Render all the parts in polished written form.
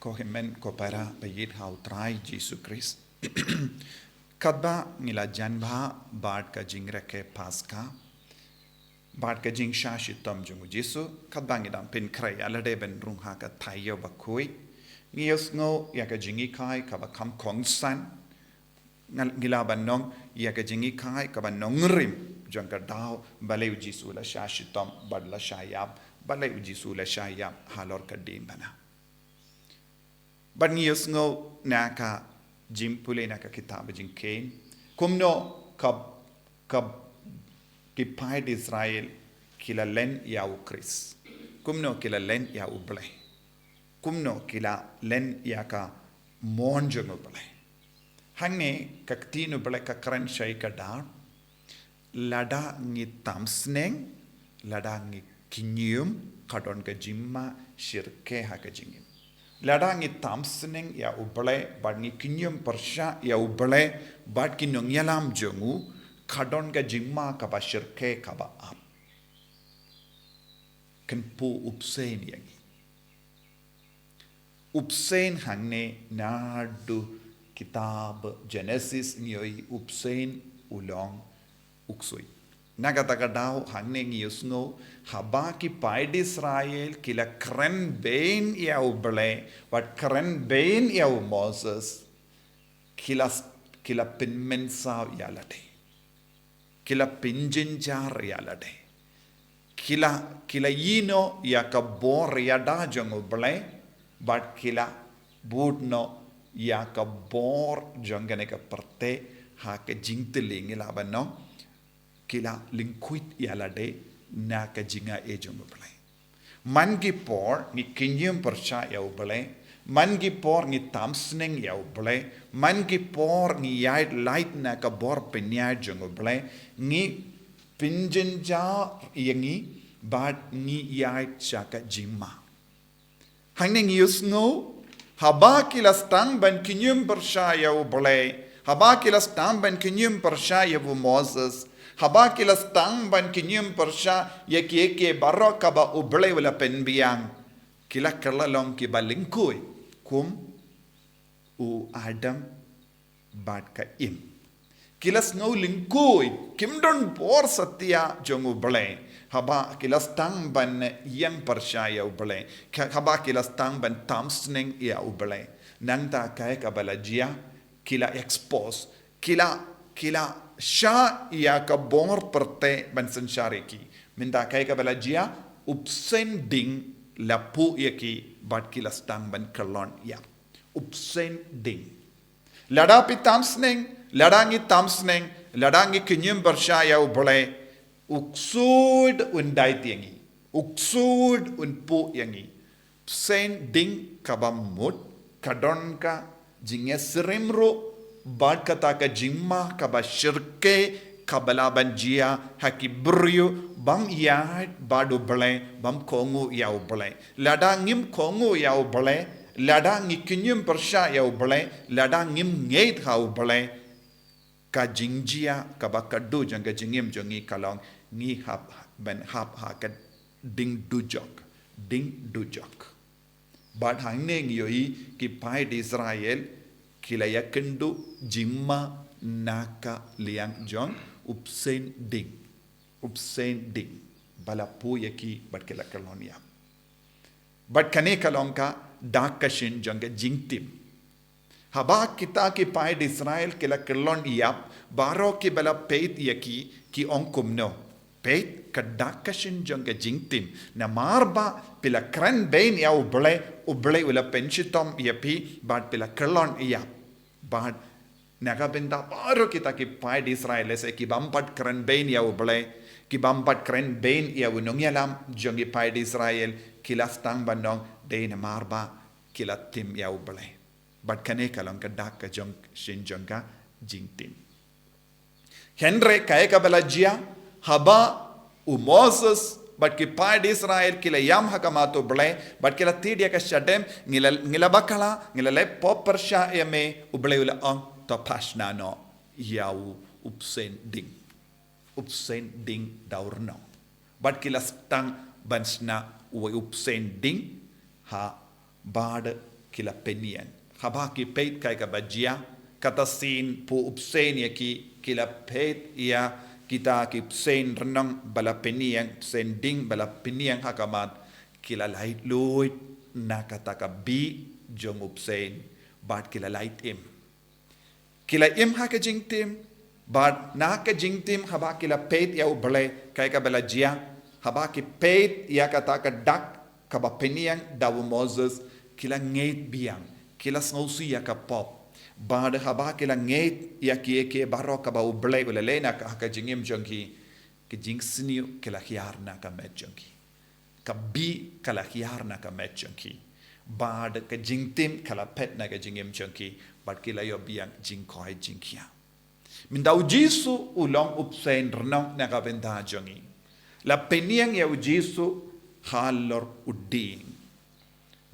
Kohemen kopera bayit hau trai Jesu Christ. Kadba ngila janba bad ka jingre ke paska. Bad ka jing shashi tom jungu Jesu. Kadba ngidam pin kray alade ben rung ha ka tayo bakui. Ngiyos ngo ya ka jingi kai ka ba kam kong san. Ngila ban nong ya ka jingi kai ka ba nong rim. Jang ka dao balay u Jesu la shashi tom bad la shayab. Balay u Jesu la shayab halor ka din bana. But ngiyos ngo naka jim pule naka kitab jing kain kumno kab kipait Israel kila len ya ukris kumno kila len ya uble kumno kila len ya ka monjong uble hangne kaktino uble ka kran shay ka dar lada ngi tamsneng lada ngi kinyum kadon ka jimma shirke ha ka jingim lada ngi tamsneng ya ubale bad ngi kinyum persha ya ubale bad ki nongyalam jongu kadon ga jingma ka ba shirke ka ba ap kan pu upsen yangi upsen hangne nadu kitab Genesis ngioi upsen ulong uksoi Nagataga daw hangne ngiyusngo haba ki paid Israel kila kren bain ya uble but kren bain ya Moses kila pinmensa ya lade kila pinjinjar ya lade kila yino ya ka bor ya da jong uble but kila budno ya ka bor jongane ka parte ha ka jingteling ila banno kila lingkuit yalade na ka jinga ejong uble mangi por ni kinyum persha ya uble mangi por ni tamsneng ya uble mangi por ni yait light na ka bor penya jong uble ni pinjenja yangi bad ni yait chaka jimma hangning yusno haba kila stang ban kinyum persha ya uble haba kila stang ban kinyum persha ya Moses haba kila stang ban kinyum persha ya ke barro kaba uble wala penbiang kila kerlalong ki balingkui kum u Adam bad ka im kila snow lingkui kimdon bor satya jong uble haba kila stang ban yang persha ya uble haba kila stang ban tamsning ya uble nangta kay kabalajia kila expose kila sha ya ka bor perte ban sansariki minta kai ka balajia upsen ding lapu yaki bat kila stang ban kalon ya upsen ding ladapi tamsneng ladangi kinyum bersha ya ubole uksud undai tiangi uksud unpu yangi upsen ding kabamut kadon ka jinge serimro bad kata ka jimma ka ba shirke kabala banjia haki bryu bam ya badu bale bam kongu ya ubale lada ngim kongu ya ubale lada ngikinyum persha ya ubale lada ngim ngeit ha ubale ka jingjia ka ba kadu janga jingim jongi kalong ngi hap ben hap ha ka ding dujok bad hangne ngiyoi ki pai Israel kila yakendu jimma naka liang jong upsen ding balapu yaki bat kila kalonia bat kane kalonka dakashin jonga jingtim haba kita ki paid Israel kila kalon yap baro ki bala peit yaki ki onkumno peit kadakashin jonga jingtim na marba pila kran bain ya uble ula penshitom yapi bat pila kalon yap bad nagabenda baro kita ki paid Israel se ki bampat kren bain ya uble ki bampat kren bain ya unong yalam jongi paid Israel kila stang bandong de na marba kila tim ya uble bad kane kalong ka dak ka jong shin jonga jingtin henre kay ka balajia haba u Moses but ki paid Israel kila yam hakamato ble but kila tidia ka shadem ngila bakala ngila le popersha eme uble ula ang to pashna no yau upsen ding daurno but kila stang bansna u upsen ding ha bad kila penian haba ki peit kai ka bajia kata sin pu upsen ya ki kila peit ya kita ki upsen renang bala penian sen ding bala penian hakamat kila lait luit na kata ka bi jong upsen bat kila lait im kila im haka jingtim but na ka jingtim haba kila peit ya uble kai ka bala jia haba ki peit ya kata ka dak ka ba penian dawu Moses kila ngeit biang kila snausi ya ka pop bad haba kila ngeit ya ki ke baro ka ba uble ule lena ka jingim jongki ki jing sniu kila khiar na ka met jongki ka bi kala khiar na ka met jongki bad ka jingtim kala pet na ka jingim jongki bad kila yo biang jing koi jing khia min dau jisu ulong upsen rnong na ka benda jongi la peniang ya jisu halor uding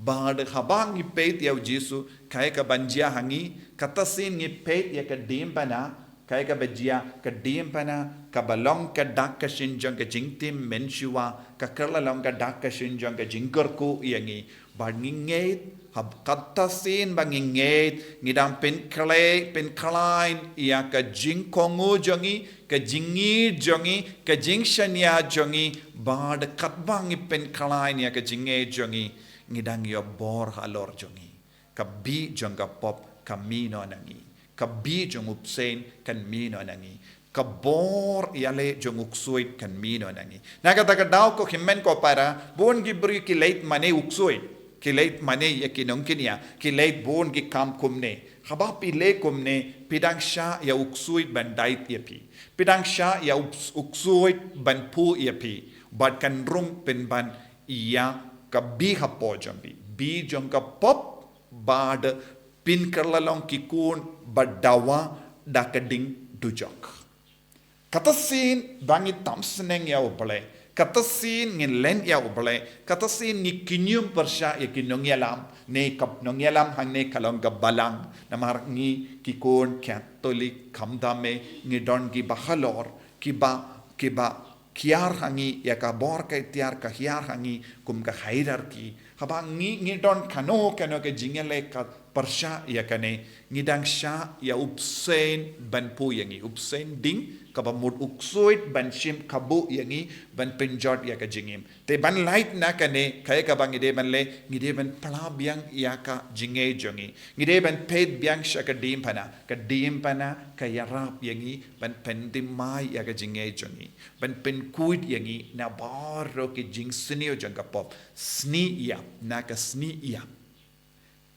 bad habang ni peit ya jisu kai ka banjia hangi katasin ni peit ya ka dim pana kai ka bajia ka dim pana ka balong ka dak ka shinjong ka jingtim menshua ka kerla long ka dak ka shinjong ka jingkor ku yangi bad ngingeit hab katasin bangingeit ngidang pen klein ya ka jingkongu jongi ka jingi jongi ka jingshania jongi bad katbang pen klein ya ka jinge jongi ngidang yo bor halor jongi ka bi jonga pop ka mino nangi ka bi jong upsen kan mino nangi ka bor yale jong uksuit kan mino nangi nakata ka daw ko himmen ko para bon gibri ki late mane uksuit ki late mane ya ki nongkinia ki late bon ki kam kumne haba pi le kumne pidang sha ya uksuit ban dait yapi pidang sha ya uksuit ban pu yapi bad kan rung pen ban iya ka bi hapo jambi bi jong ka pop bad pin kerlalong kikun badawa dakading dujok katasin bangi tamseneng ya ubale katasin ngin len ya ubale katasin ni kinyum persya ya kinong yalam ne kap nong yalam hang ne kalong gabalang namar ngi kikun katolik kamdame ngi don gi bahalor kiba kiar hangi ya ka bor ka tiar ka hiar hangi kum ka hierarchy haba ngi don kano ke jingele ka persya ya kane ngidang sya ya upsen ban pu yangi upsen ding ka ba mud uksuit ban shim kabu yangi ban penjot ya ka jingim te ban light na kane kaya ka bang ide ban le ngide ban pala biang ya ka jinge jongi ngide ban ped biang sya ka dim pana ka yarap yangi ban pendim mai ya ka jinge jongi ban pen kuit yangi na baro ke jing snio jong ka pop sni ya na ka sni ya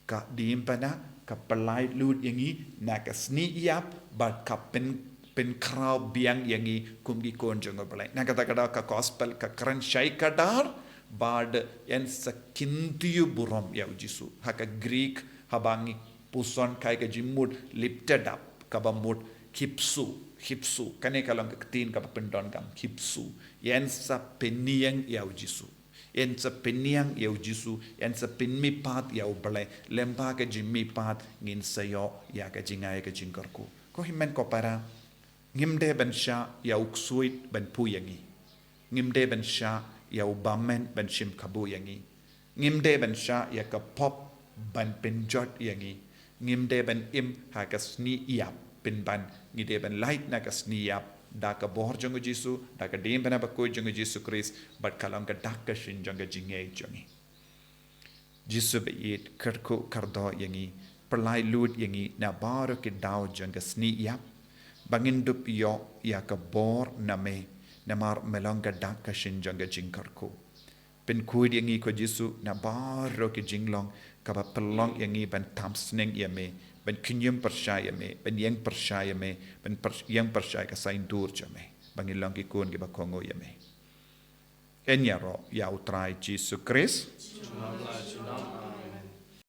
ka dim pana ka pelai lut yangi na ka sni ya ba ka pen kraw biang yangi kumgi kon jong pelai na kata kada ka gospel ka kran shai kadar bad en sakintiu burom ya jisu haka greek habangi puson kai ka jimud lifted up ka bamud hipsu kane kalong ka tin ka pendon kam hipsu yen sa peniang ya jisu en sa peniang ya jisu en sa penmi pat ya ubale lemba ka jimmi pat ngin sayo ya ka jingai ka jingkorku ko himen ko para ngimde ben sha ya uksuit ben pu yangi ngimde ben sha ya ubamen ben shim kabu yangi ngimde ben sha ya ka pop ban penjot yangi ngimde ben im ha ka sni ya pen ban ngide ben light na ka sni ya da ka bor jong jisu da ka dim bana ba ko jong jisu Christ but kalang ka dak ka shin jong jinge jongi jisu be it karko kardo yangi perlai lut yangi na bar ke daw jong ka sni ya bangindup yo ya ka bor name namar melonga dak ka shin jong jingkarko pen kuid yangi ko jisu na baro ke jinglong ka ba pelong yangi ban tamsneng yame ban kinyum percaya me ban yang percaya me ban yang percaya ka sain dur jame bangilong ki kun ki ba kongo yame enyaro ya utrai jisu Christ